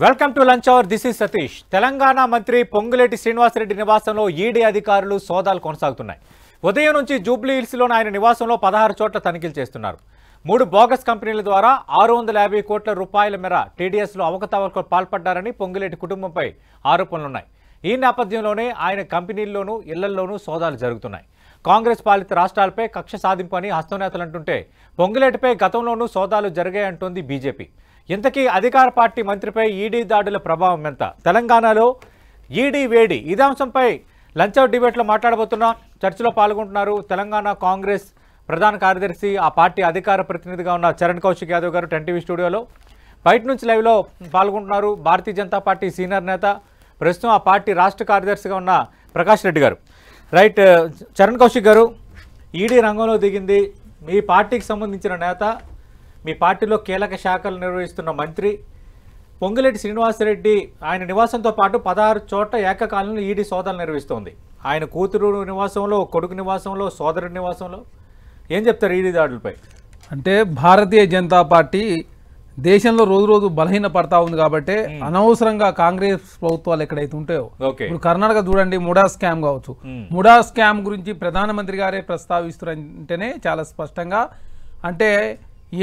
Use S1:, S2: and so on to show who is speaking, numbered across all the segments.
S1: Welcome to lunch hour. This is Satish. Telangana మంత్రి పొంగులేటి శ్రీనివాసరెడ్డి నివాసంలో ED అధికారులు సోదాలు కొనసాగుతున్నాయి. ఉదయం నుంచి జూబ్లీ హిల్స్లోని ఆయన నివాసంలో 16 చోట్ల తనిఖీలు చేస్తున్నారు. 3 బోగస్ కంపెనీల ద్వారా 650 కోట్ల రూపాయల మేర టీడీఎస్లో అవకతవకలకు పాల్పడ్డారని పొంగులేటి కుటుంబంపై ఆరోపణలున్నాయి. ఈ నేపథ్యంలోనే ఆయన కంపెనీల్లోనూ ఇళ్లల్లోనూ సోదాలు జరుగుతున్నాయి. కాంగ్రెస్ పాలిత రాష్ట్రాలపై కక్ష సాధింపు అని హస్తనేతలంటుంటే పొంగులేటిపై గతంలోనూ సోదాలు జరిగాయంటోంది బీజేపీ. ఇంతకీ అధికార పార్టీ మంత్రిపై ఈడీ దాడుల ప్రభావం ఎంత? తెలంగాణలో ఈడీ వేడి. ఇదే అంశంపై లంచ్ అవర్ డిబేట్లో మాట్లాడబోతున్నాం. చర్చలో పాల్గొంటున్నారు తెలంగాణ కాంగ్రెస్ ప్రధాన కార్యదర్శి, ఆ పార్టీ అధికార ప్రతినిధిగా ఉన్న చరణ్ కౌశిక్ యాదవ్ గారు 10 టీవీ స్టూడియోలో. బయట నుంచి లైవ్లో పాల్గొంటున్నారు భారతీయ జనతా పార్టీ సీనియర్ నేత, ప్రస్తుతం ఆ పార్టీ రాష్ట్ర కార్యదర్శిగా ఉన్న ప్రకాష్ రెడ్డి గారు. రైట్, చరణ్ కౌశిక్ గారు, ఈడీ రంగంలో దిగింది. మీ పార్టీకి సంబంధించిన నేత, మీ పార్టీలో కీలక శాఖలు నిర్వహిస్తున్న మంత్రి పొంగులేటి శ్రీనివాసరెడ్డి ఆయన నివాసంతో పాటు 16 చోట్ల ఏకకాలంలో ఈడీ సోదాలు నిర్వహిస్తోంది. ఆయన కూతురు నివాసంలో, కొడుకు నివాసంలో, సోదరుడి నివాసంలో. ఏం చెప్తారు ఈడీ దాడులపై?
S2: అంటే భారతీయ జనతా పార్టీ దేశంలో రోజు రోజు బలహీన పడతా ఉంది కాబట్టి అనవసరంగా కాంగ్రెస్ ప్రభుత్వాలు ఎక్కడైతే ఉంటాయో, ఇప్పుడు కర్ణాటక చూడండి, ముడా స్కామ్ కావచ్చు, ముడా స్కామ్ గురించి ప్రధానమంత్రి గారే ప్రస్తావిస్తున్నారంటేనే చాలా స్పష్టంగా, అంటే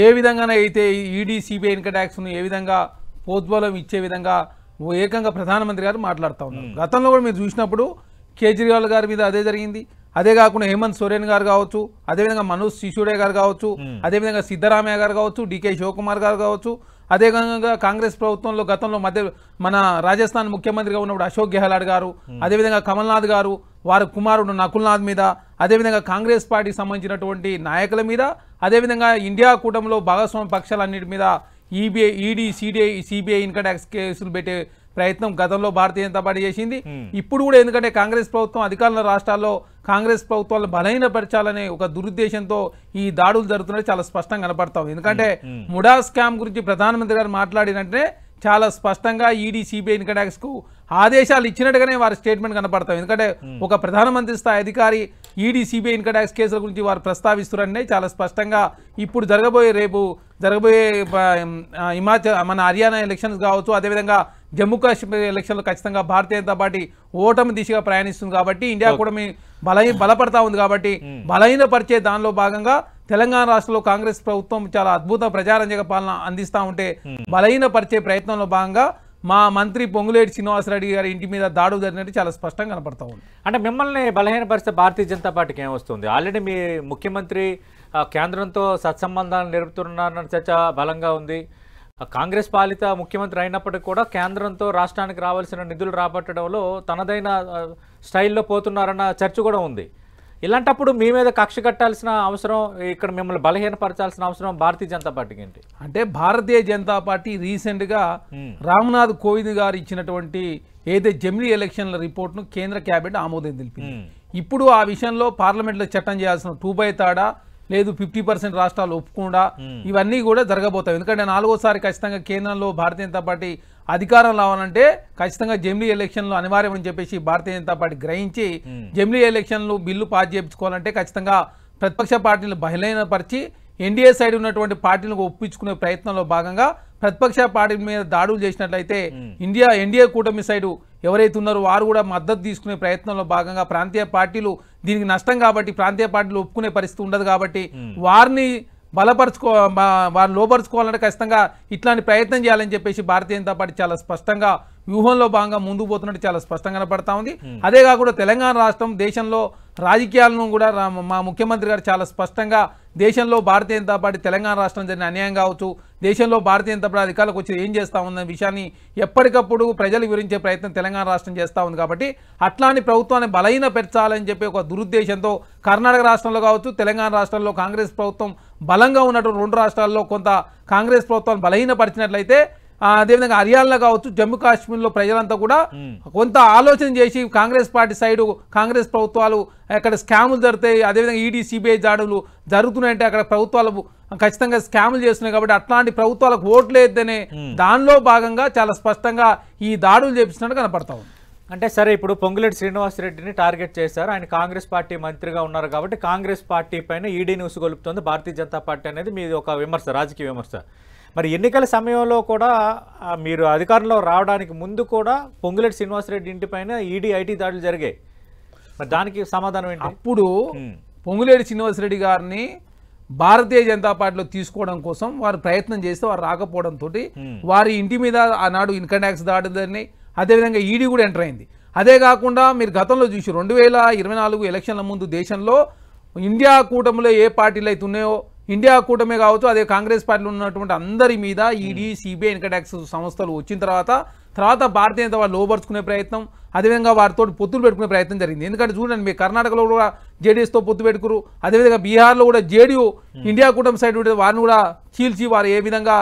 S2: ఏ విధంగానైతే ఈడీ సిబిఐ ఇన్కమ్ ట్యాక్స్ను ఏ విధంగా పోద్బలం ఇచ్చే విధంగా ఏకంగా ప్రధానమంత్రి గారు మాట్లాడుతూ ఉన్నారు. గతంలో కూడా మీరు చూసినప్పుడు కేజ్రీవాల్ గారి మీద అదే జరిగింది. అదే కాకుండా హేమంత్ సోరెన్ గారు కావచ్చు, అదేవిధంగా మనోజ్ సిసోడియా గారు కావచ్చు, అదేవిధంగా సిద్ధరామయ్య గారు కావచ్చు, డికే శివకుమార్ గారు కావచ్చు, అదేవిధంగా కాంగ్రెస్ ప్రభుత్వంలో గతంలో మన రాజస్థాన్ ముఖ్యమంత్రిగా ఉన్నప్పుడు అశోక్ గెహ్లాట్ గారు, అదేవిధంగా కమల్నాథ్ గారు, వారి కుమారుడు నకుల్నాథ్ మీద, అదేవిధంగా కాంగ్రెస్ పార్టీకి సంబంధించినటువంటి నాయకుల మీద, అదేవిధంగా ఇండియా కూటమిలో భాగస్వామ్య పక్షాలన్నిటి మీద ఈడీ సిబిఐ ఇన్కమ్ ట్యాక్స్ కేసులు పెట్టే ప్రయత్నం గతంలో భారతీయ జనతా పార్టీ చేసింది. ఇప్పుడు కూడా ఎందుకంటే కాంగ్రెస్ ప్రభుత్వం అధికారుల రాష్ట్రాల్లో కాంగ్రెస్ ప్రభుత్వాలను బలహీనపరచాలనే ఒక దురుద్దేశంతో ఈ దాడులు జరుగుతున్నాయి చాలా స్పష్టంగా కనపడతాం. ఎందుకంటే ముడా స్కామ్ గురించి ప్రధానమంత్రి గారు మాట్లాడినట్టే చాలా స్పష్టంగా ఈడీ సిబిఐ ఇన్కమ్ ట్యాక్స్ కు ఆదేశాలు ఇచ్చినట్టుగానే వారి స్టేట్మెంట్ కనపడతాం. ఎందుకంటే ఒక ప్రధానమంత్రి స్థాయి అధికారి ఈడీ సిబిఐ ఇన్కమ్ ట్యాక్స్ కేసుల గురించి వారు ప్రస్తావిస్తున్నారనే చాలా స్పష్టంగా ఇప్పుడు రేపు జరగబోయే మన హర్యానా ఎలక్షన్స్ కావచ్చు, అదేవిధంగా జమ్మూ కాశ్మీర్ ఎలక్షన్లో ఖచ్చితంగా భారతీయ జనతా పార్టీ ఓటమి దిశగా ప్రయాణిస్తుంది కాబట్టి, ఇండియా కూడా బలపడతా ఉంది కాబట్టి బలహీనపరిచే దానిలో భాగంగా తెలంగాణ రాష్ట్రంలో కాంగ్రెస్ ప్రభుత్వం చాలా అద్భుత ప్రజారంజక పాలన అందిస్తూ ఉంటే బలహీనపరిచే ప్రయత్నంలో భాగంగా మా మంత్రి పొంగులేటి శ్రీనివాసరెడ్డి గారి ఇంటి మీద దాడులు జరిగినట్టు చాలా స్పష్టంగా కనపడతా ఉంది.
S1: అంటే మిమ్మల్ని బలహీనపరిస్తే భారతీయ జనతా పార్టీకి ఏమొస్తుంది? ఆల్రెడీ మీ ముఖ్యమంత్రి కేంద్రంతో సత్సంబంధాలు నిలుపుతున్నారన్న చర్చ బలంగా ఉంది. కాంగ్రెస్ పాలిత ముఖ్యమంత్రి అయినప్పటికీ కూడా కేంద్రంతో రాష్ట్రానికి రావాల్సిన నిధులు రాబట్టడంలో తనదైన స్టైల్లో పోతున్నారన్న చర్చ కూడా ఉంది. ఇలాంటప్పుడు మీ మీద కక్ష కట్టాల్సిన అవసరం, ఇక్కడ మిమ్మల్ని బలహీనపరచాల్సిన అవసరం భారతీయ జనతా పార్టీకి ఏంటి?
S2: అంటే భారతీయ జనతా పార్టీ రీసెంట్గా రామ్నాథ్ కోవింద్ గారు ఇచ్చినటువంటి ఏదైతే జమిలీ ఎలక్షన్ల రిపోర్ట్ను కేంద్ర కేబినెట్ ఆమోదం తెలిపింది. ఇప్పుడు ఆ విషయంలో పార్లమెంట్లో చట్టం చేయాల్సిన 2/3 లేదు 50% రాష్ట్రాలు ఒప్పుకుండా ఇవన్నీ కూడా జరగబోతాయి. ఎందుకంటే 4వసారి ఖచ్చితంగా కేంద్రంలో భారతీయ జనతా పార్టీ అధికారం రావాలంటే ఖచ్చితంగా జమిలీ ఎలక్షన్లు అనివార్యం అని చెప్పేసి భారతీయ జనతా పార్టీ గ్రహించి జమిలీ ఎలక్షన్లు బిల్లు పాస్ చేయించుకోవాలంటే ఖచ్చితంగా ప్రతిపక్ష పార్టీలు బలహీనపరిచి ఎన్డీఏ సైడ్ ఉన్నటువంటి పార్టీలను ఒప్పించుకునే ప్రయత్నంలో భాగంగా ప్రతిపక్ష పార్టీ మీద దాడులు చేసినట్లయితే ఎన్డీఏ కూటమి సైడు ఎవరైతే ఉన్నారో వారు కూడా మద్దతు తీసుకునే ప్రయత్నంలో భాగంగా ప్రాంతీయ పార్టీలు దీనికి నష్టం కాబట్టి ప్రాంతీయ పార్టీలు ఒప్పుకునే పరిస్థితి ఉండదు కాబట్టి వారిని వారిని లోపరుచుకోవాలంటే ఖచ్చితంగా ఇట్లాంటి ప్రయత్నం చేయాలని చెప్పేసి భారతీయ జనతా పార్టీ చాలా స్పష్టంగా వ్యూహంలో భాగంగా ముందుకు పోతున్నట్టు చాలా స్పష్టంగా కనపడతా ఉంది. అదే కాకుండా తెలంగాణ రాష్ట్రం దేశంలో రాజకీయాలను కూడా మా ముఖ్యమంత్రి గారు చాలా స్పష్టంగా దేశంలో భారతీయ జనతా పార్టీ తెలంగాణ రాష్ట్రం జరిగిన అన్యాయం కావచ్చు, దేశంలో భారతీయ జనతా పార్టీ అధికారులకు వచ్చి ఏం చేస్తూ ఉందనే విషయాన్ని ఎప్పటికప్పుడు ప్రజలకు వివరించే ప్రయత్నం తెలంగాణ రాష్ట్రం చేస్తూ ఉంది. కాబట్టి అట్లాంటి ప్రభుత్వాన్ని బలహీనపరచాలని చెప్పి ఒక దురుద్దేశంతో కర్ణాటక రాష్ట్రంలో కావచ్చు, తెలంగాణ రాష్ట్రంలో కాంగ్రెస్ ప్రభుత్వం బలంగా ఉన్నటువంటి 2 రాష్ట్రాల్లో కొంత కాంగ్రెస్ ప్రభుత్వాన్ని బలహీనపరిచినట్లయితే, అదేవిధంగా హర్యానా కావచ్చు, జమ్మూ కాశ్మీర్లో ప్రజలంతా కూడా కొంత ఆలోచన చేసి కాంగ్రెస్ పార్టీ సైడు కాంగ్రెస్ ప్రభుత్వాలు అక్కడ స్కాములు జరుగుతాయి, అదేవిధంగా ఈడీ సిబిఐ దాడులు జరుగుతున్నాయంటే అక్కడ ప్రభుత్వాలు ఖచ్చితంగా స్కాములు చేస్తున్నాయి కాబట్టి అట్లాంటి ప్రభుత్వాలకు ఓట్లు వేద్దనే దానిలో భాగంగా చాలా స్పష్టంగా ఈ దాడులు చేపిస్తున్నట్టు కనపడతా ఉంది.
S1: అంటే సరే, ఇప్పుడు పొంగులేటి శ్రీనివాసరెడ్డిని టార్గెట్ చేశారు. ఆయన కాంగ్రెస్ పార్టీ మంత్రిగా ఉన్నారు కాబట్టి కాంగ్రెస్ పార్టీ పైన ఈడీని ఉసుగొలుపుతోంది భారతీయ జనతా పార్టీ అనేది మీది ఒక విమర్శ, రాజకీయ విమర్శ. మరి ఎన్నికల సమయంలో కూడా మీరు అధికారంలో రావడానికి ముందు కూడా పొంగులేటి శ్రీనివాసరెడ్డి ఇంటిపైన ఈడీ ఐటీ దాడులు జరిగాయి. మరి దానికి సమాధానం ఏంటి?
S2: అప్పుడు పొంగులేటి శ్రీనివాసరెడ్డి గారిని భారతీయ జనతా పార్టీలో తీసుకోవడం కోసం వారు ప్రయత్నం చేస్తే వారు రాకపోవడంతో వారి ఇంటి మీద ఆనాడు ఇన్కమ్ ట్యాక్స్ దాడులు జరిగినాయి. అదేవిధంగా ఈడీ కూడా ఎంటర్ అయింది. అదే కాకుండా మీరు గతంలో చూసి 2024 ఎలక్షన్ల ముందు దేశంలో ఇండియా కూటమిలో ఏ పార్టీలు అయితే ఉన్నాయో, ఇండియా కూటమే కావచ్చు, అదే కాంగ్రెస్ పార్టీలో ఉన్నటువంటి అందరి మీద ఈడీ, సిబిఐ, ఇన్కమ్ ట్యాక్స్ సంస్థలు వచ్చిన తర్వాత భారతీయ జనతా పార్టీ లోపరుచుకునే ప్రయత్నం, అదేవిధంగా వారితో పొత్తులు పెట్టుకునే ప్రయత్నం జరిగింది. ఎందుకంటే చూడండి, మీ కర్ణాటకలో కూడా జేడీఎస్తో పొత్తు పెట్టుకురు, అదేవిధంగా బీహార్లో కూడా జేడీయూ ఇండియా కూటమి సైడ్ ఉంటే వారిని కూడా చీల్చి వారు ఏ విధంగా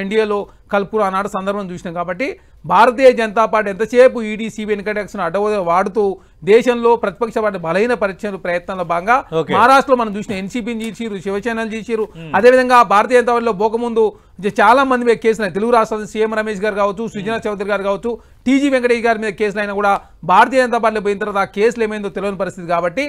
S2: ఎన్డీఏలో కలుపురు ఆనాడు సందర్భం చూసినాం. కాబట్టి భారతీయ జనతా పార్టీ ఎంతసేపు ఈడీ, సిబిఐ, ఇన్కమ్ ట్యాక్స్ను అడ్డవో వాడుతూ దేశంలో ప్రతిపక్ష పార్టీ బలహీన పరిచయం ప్రయత్నంలో భాగంగా మహారాష్ట్రలో మనం చూసిన ఎన్సీపీని చేసిరు, శివసేనలు చేసిరు. అదేవిధంగా భారతీయ జనతా పార్టీలో పోకముందు చాలా మంది మీద కేసులు, తెలుగు రాష్ట్రాల సీఎం రమేష్ గారు కావచ్చు, సుజనా చౌదరి గారు కావచ్చు, టీజీ వెంకటేష్ గారి మీద కేసులు అయినా కూడా భారతీయ జనతా పార్టీలో పోయిన తర్వాత ఆ కేసులు ఏమైందో తెలియని పరిస్థితి. కాబట్టి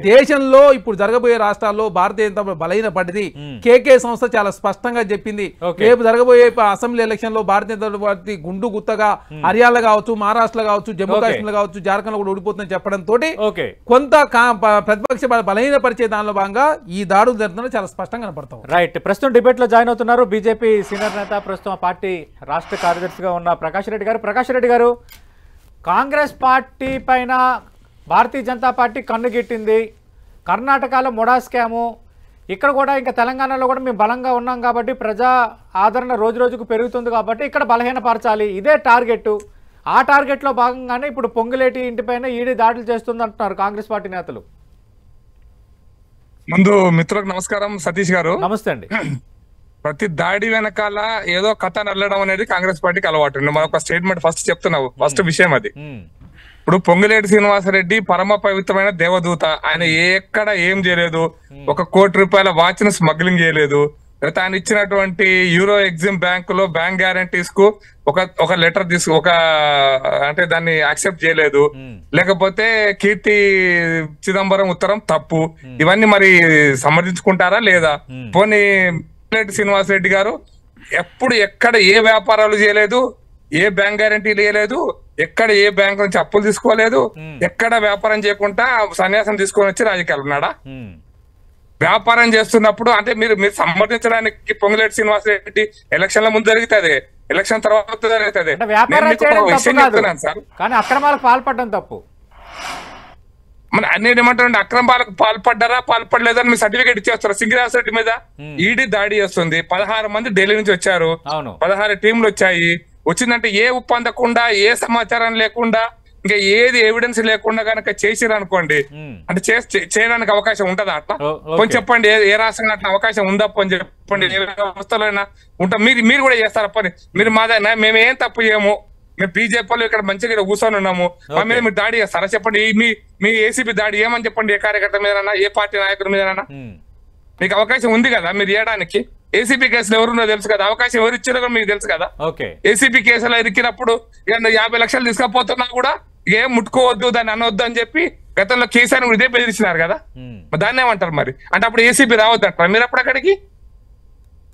S2: దేశంలో ఇప్పుడు జరగబోయే రాష్ట్రాల్లో భారతీయ జనతా పార్టీ బలహీన పడ్డది. కేకే సంస్థ చాలా స్పష్టంగా చెప్పింది, రేపు జరగబోయే అసెంబ్లీ ఎలక్షన్ లో భారతీయ జనతా పార్టీ గుండు గుత్తగా హర్యానా కావచ్చు, మహారాష్ట్రలో కావచ్చు, జమ్మూ కాశ్మీర్ కావచ్చు, జార్ఖండ్ లో కూడా ఓడిపోతుందని చెప్పడంతో కొంత ప్రతిపక్ష బలహీన పరిచే దానిలో భాగంగా ఈ దాడులు జరుగుతున్నా చాలా స్పష్టంగా కనపడతాం.
S1: రైట్. ప్రస్తుతం డిబేట్ లో జాయిన్ అవుతున్నారు బీజేపీ సీనియర్ నేత, ప్రస్తుతం ఆ పార్టీ రాష్ట్ర కార్యదర్శిగా ఉన్న ప్రకాష్ రెడ్డి గారు. ప్రకాష్ రెడ్డి గారు, కాంగ్రెస్ పార్టీ పైన భారతీయ జనతా పార్టీ కన్నుగిట్టింది. కర్ణాటకలో మొడా స్కాము, ఇక్కడ కూడా ఇంకా తెలంగాణలో కూడా మేము బలంగా ఉన్నాం కాబట్టి ప్రజా ఆదరణ రోజు రోజుకు పెరుగుతుంది కాబట్టి ఇక్కడ బలహీనపరచాలి, ఇదే టార్గెట్. ఆ టార్గెట్లో భాగంగానే ఇప్పుడు పొంగులేటి ఇంటిపైన ఈడీ దాడులు చేస్తుంది అంటున్నారు కాంగ్రెస్ పార్టీ నేతలు.
S3: ముందు మిత్రులకు నమస్కారం. సతీష్ గారు
S1: నమస్తే అండి.
S3: ప్రతి దాడి వెనకాల ఏదో కథ నల్లడం అనేది కాంగ్రెస్ పార్టీకి అలవాటు. మనం ఒక స్టేట్మెంట్ ఫస్ట్ చెప్తున్నావు, ఫస్ట్ విషయం అది. ఇప్పుడు పొంగులేటి శ్రీనివాసరెడ్డి పరమ పవిత్రమైన దేవదూత. ఆయన ఎక్కడ ఏం చేయలేదు, ఒక ₹1 కోటి వాచ్ ను స్మగ్లింగ్ చేయలేదు, లేకపోతే ఆయన ఇచ్చినటువంటి యూరో ఎగ్జిమ్ బ్యాంక్ లో బ్యాంక్ గ్యారంటీస్ కు ఒక లెటర్ అంటే దాన్ని యాక్సెప్ట్ చేయలేదు, లేకపోతే కీర్తి చిదంబరం ఉత్తరం తప్పు. ఇవన్నీ మరి సమర్థించుకుంటారా లేదా? పోనీ పొంగులేటి శ్రీనివాసరెడ్డి గారు ఎప్పుడు ఎక్కడ ఏ వ్యాపారాలు చేయలేదు, ఏ బ్యాంక్ గ్యారంటీలు ఇవ్వలేదు, ఎక్కడ ఏ బ్యాంక్ నుంచి అప్పులు తీసుకోలేదు, ఎక్కడ వ్యాపారం చేయకుండా సన్యాసం తీసుకొని వచ్చి రాజకీయాలు ఉన్నాడా? వ్యాపారం చేస్తున్నప్పుడు అంటే మీరు సమర్థించడానికి పొంగులేటి శ్రీనివాసరెడ్డి ఎలక్షన్ల ముందు జరుగుతుంది, ఎలక్షన్ తర్వాత జరుగుతుంది.
S1: సార్, కానీ అక్రమాలకు పాల్పడడం తప్పు.
S3: మన అన్నిటి ఏమంటారండి, అక్రమాలకు పాల్పడలేదని మీ సర్టిఫికేట్ ఇచ్చేస్తారు. సింగరాజరెడ్డి మీద ఈడీ దాడి చేస్తుంది. 16 మంది ఢిల్లీ నుంచి వచ్చారు, 16 టీంలు వచ్చాయి. వచ్చిందంటే ఏ ఉప్పు అందకుండా, ఏ సమాచారం లేకుండా, ఇంకా ఏది ఎవిడెన్స్ లేకుండా కనుక చేసిరు అనుకోండి, అంటే చేయడానికి అవకాశం ఉంటదా? అట్లా కొంచెం చెప్పండి, ఏ రాష్ట్రంలో అట్లా అవకాశం ఉందా అని చెప్పండి. ఏ వ్యవస్థలో అయినా ఉంటా. మీరు కూడా చేస్తారా పని? మీరు మాదైనా మేము ఏం తప్పు చేయము, మేము బీజేపీలో ఇక్కడ మంచిగా కూర్చొని ఉన్నాము, మా మీద మీరు దాడి చేస్తారా చెప్పండి? మీ ఏసీపీ దాడి ఏమని చెప్పండి, ఏ కార్యకర్త మీదనా, ఏ పార్టీ నాయకుడి మీదనా? మీకు అవకాశం ఉంది కదా మీరు చేయడానికి. ఏసీపీ కేసులు ఎవరున్నో తెలుసు కదా, అవకాశం ఎవరు ఇచ్చారో మీకు తెలుసు కదా. ఏసీపీ కేసులో ఇరికినప్పుడు 50 లక్షలు తీసుకపోతున్నా కూడా ఏం ముట్టుకోవద్దు, దాన్ని అనవద్దు అని చెప్పి గతంలో కేసీఆర్ కూడా ఇదే బెదిరించినారు కదా. దాన్ని ఏమంటారు మరి? అంటే అప్పుడు ఏసీపీ రావద్దు అంటారా మీరు? అప్పుడు అక్కడికి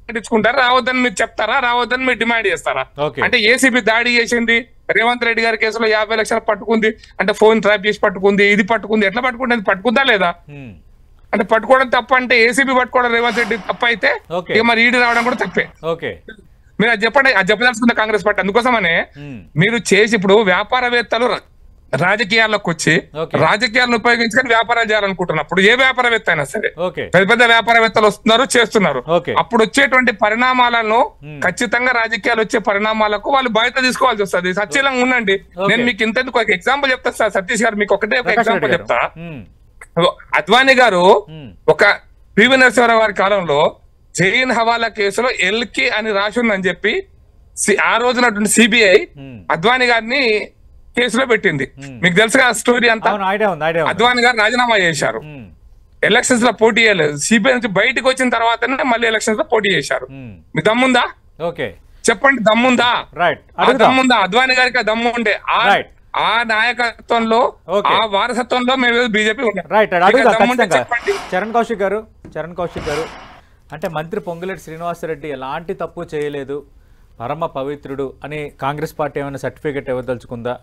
S3: ఇచ్చుకుంటారా? రావద్దని మీరు చెప్తారా? రావద్దని మీరు డిమాండ్ చేస్తారా? అంటే ఏసీబీ దాడి చేసింది, రేవంత్ రెడ్డి గారి కేసులో 50 లక్షలు పట్టుకుంది, అంటే ఫోన్ ట్రాప్ చేసి పట్టుకుంది, ఇది పట్టుకుంది, ఎట్లా పట్టుకుంటుంది? పట్టుకుందా లేదా? అంటే పట్టుకోవడం తప్ప అంటే ఏసీబీ పట్టుకోవడం రేవంత్ రెడ్డి తప్ప అయితే మరి ఈడీ రావడం కూడా తప్పే. మీరు అది చెప్పండి, అది చెప్పదలుచుకుంది కాంగ్రెస్ పార్టీ. అందుకోసమనే మీరు చేసి ఇప్పుడు వ్యాపారవేత్తలు రాజకీయాల్లోకి వచ్చి రాజకీయాలను ఉపయోగించుకొని వ్యాపారాలు చేయాలనుకుంటున్నప్పుడు, ఏ వ్యాపారవేత్త అయినా సరే, పెద్ద పెద్ద వ్యాపారవేత్తలు వస్తున్నారు, చేస్తున్నారు. అప్పుడు వచ్చేటువంటి పరిణామాలను ఖచ్చితంగా రాజకీయాలు వచ్చే పరిణామాలకు వాళ్ళు బాధ్యత తీసుకోవాల్సి వస్తుంది. సత్యంగా ఉండండి. నేను మీకు ఇంతెందుకు ఒక ఎగ్జాంపుల్ చెప్తా సార్ సతీష్ గారు, మీకు ఒకటే ఒక ఎగ్జాంపుల్ చెప్తా. అద్వానీ గారు ఒక పివి నరసింహారావు గారి కాలంలో జైన్ హవాలా కేసులో ఎల్కి అని రాసిందని చెప్పి ఆ రోజునటువంటి సిబిఐ అద్వానీ గారిని కేసులో పెట్టింది. మీకు తెలుసు కదా స్టోరీ అంతా. అద్వానీ గారు రాజీనామా చేశారు, ఎలక్షన్స్ లో పోటీ చేయలేదు. సిబిఐ నుంచి బయటకు వచ్చిన తర్వాతనే మళ్ళీ ఎలక్షన్స్ లో పోటీ చేశారు. మీ దమ్ముందా? చెప్పండి, దమ్ముందా? దమ్ముందా? అద్వానీ గారికి ఆ దమ్ము ఉండే ఆ నాయకత్వంలో, ఆ వారసత్వంలో మేము బీజేపీ ఉన్నాం.
S1: చరణ్ కౌశిక్ గారు అంటే మంత్రి పొంగులేటి శ్రీనివాసరెడ్డి ఎలాంటి తప్పు చేయలేదు, పరమ పవిత్రుడు అని కాంగ్రెస్ పార్టీ ఏమైనా సర్టిఫికెట్ ఇవ్వదలుచుకుందా?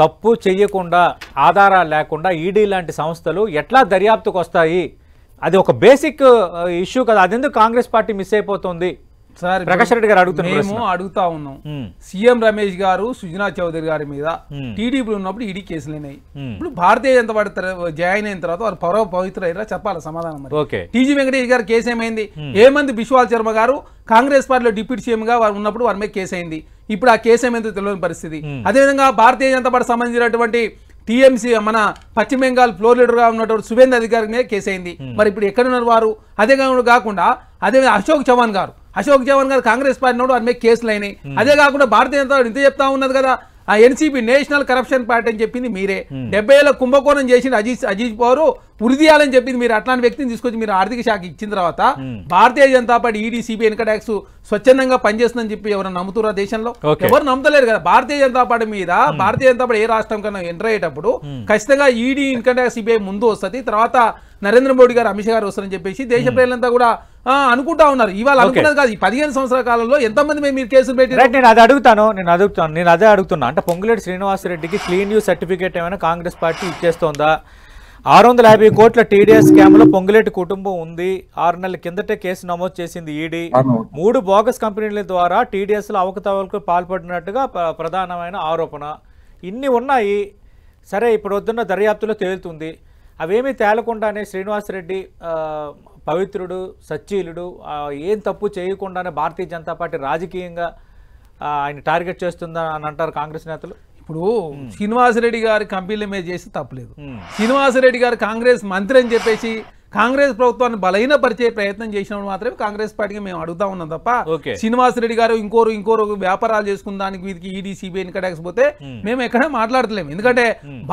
S1: తప్పు చెయ్యకుండా ఆధారాలు లేకుండా ఈడీ లాంటి సంస్థలు ఎట్లా దర్యాప్తుకు వస్తాయి? అది ఒక బేసిక్ ఇష్యూ కదా, అదెందుకు కాంగ్రెస్ పార్టీ మిస్ అయిపోతుంది?
S2: సార్
S1: ప్రకాష్ రెడ్డి గారు
S2: అడుగుతా ఉన్నాం. సీఎం రమేష్ గారు సుజనా చౌదరి గారి మీద టీడీపీలో ఉన్నప్పుడు ఈడీ కేసులైనాయి. ఇప్పుడు భారతీయ జనతా పార్టీ జాయిన్ అయిన తర్వాత వారు పరమ పవిత్ర చెప్పాలి సమాధానం. మరి టీజీ వెంకటేష్ గారు కేసు ఏమైంది? ఏమంది బిశ్వాల్ శర్మ గారు కాంగ్రెస్ పార్టీలో డిప్యూటీ సీఎం గా వారు ఉన్నప్పుడు వారి మీద కేసు అయింది. ఇప్పుడు ఆ కేసు ఏమైందో తెలియని పరిస్థితి. అదేవిధంగా భారతీయ జనతా పార్టీ సంబంధించినటువంటి టీఎంసీ మన పశ్చిమ బెంగాల్ ఫ్లోర్ లీడర్ గా ఉన్నటువంటి సువేంద్ర అధికారి మీద కేసు అయింది. మరి ఇప్పుడు ఎక్కడున్నారు వారు? అదే కాకుండా అదే అశోక్ చవాన్ గారు కాంగ్రెస్ పార్టీ వారి మీద కేసులు అయినాయి. అదే కాకుండా భారతీయ జనతా పార్టీ ఇంత చెప్తా ఉన్నది కదా, ఆ ఎన్సీపీ నేషనల్ కరప్షన్ పార్టీ అని చెప్పింది మీరే. 70 ఏళ్ళ కుంభకోణం చేసిన అజిత్ పవార్ ఉరిదీయాలని చెప్పింది మీరు. అట్లాంటి వ్యక్తిని తీసుకొచ్చి మీరు ఆర్థిక శాఖ ఇచ్చిన తర్వాత Bharatiya Janata party ED CBI income tax స్వచ్ఛందంగా పనిచేస్తుందని చెప్పి ఎవరైనా నమ్ముతురా? దేశంలో ఎవరు నమ్మతలేరు కదా. భారతీయ జనతా పార్టీ మీద భారతీయ జనతా పార్టీ ఏ రాష్ట్రం కన్నా ఎంటర్ అయ్యేటప్పుడు ఖచ్చితంగా ఈడీ ఇన్కమ్ ట్యాక్స్ సిబిఐ ముందు వస్తుంది, తర్వాత నరేంద్ర మోడీ గారు అమిత్ షా గారు వస్తారని చెప్పేసి దేశ ప్రజలంతా కూడా అనుకుంటా ఉన్నారు. ఇవాళ అనుకున్నది కాదు. ఈ 15 సంవత్సరాల కాలంలో ఎంతమంది మీరు కేసులు పెట్టి
S1: నేను అదే అడుగుతున్నా. అంటే పొంగులేటి శ్రీనివాసరెడ్డికి క్లీన్ యూ సర్టిఫికేట్ ఏమైనా కాంగ్రెస్ పార్టీ ఇచ్చేస్తోందా? 650 కోట్ల టీడీఎస్ స్కామ్ లో పొంగులేటి కుటుంబం ఉంది. 6 నెలల కిందటే కేసు నమోదు చేసింది ఈడీ. 3 బోగస్ కంపెనీల ద్వారా టీడీఎస్ లో అవకతవకలకు పాల్పడినట్టుగా ప్రధానమైన ఆరోపణ. ఇన్ని ఉన్నాయి. సరే, ఇప్పుడు వద్దున్న దర్యాప్తులో తేలుతుంది. అవేమీ తేలకుండానే శ్రీనివాసరెడ్డి పవిత్రుడు, సచ్చీలుడు, ఏం తప్పు చేయకుండానే భారతీయ జనతా పార్టీ రాజకీయంగా ఆయన టార్గెట్ చేస్తుందా అని అంటారు కాంగ్రెస్ నేతలు.
S2: ఇప్పుడు శ్రీనివాసరెడ్డి గారి కంపెనీల మీద చేసి తప్పలేదు. శ్రీనివాసరెడ్డి గారు కాంగ్రెస్ మంత్రి అని చెప్పేసి కాంగ్రెస్ ప్రభుత్వాన్ని బలహీనపరిచే ప్రయత్నం చేసినప్పుడు మాత్రమే కాంగ్రెస్ పార్టీకి మేము అడుగుతా ఉన్నాం తప్ప శ్రీనివాసరెడ్డి గారు ఇంకోరు వ్యాపారాలు చేసుకున్న దానికి వీరికి ఈడీ సిబిఐ ఇన్కమ్ ట్యాక్స్ పోతే మేము ఎక్కడే మాట్లాడతలేము. ఎందుకంటే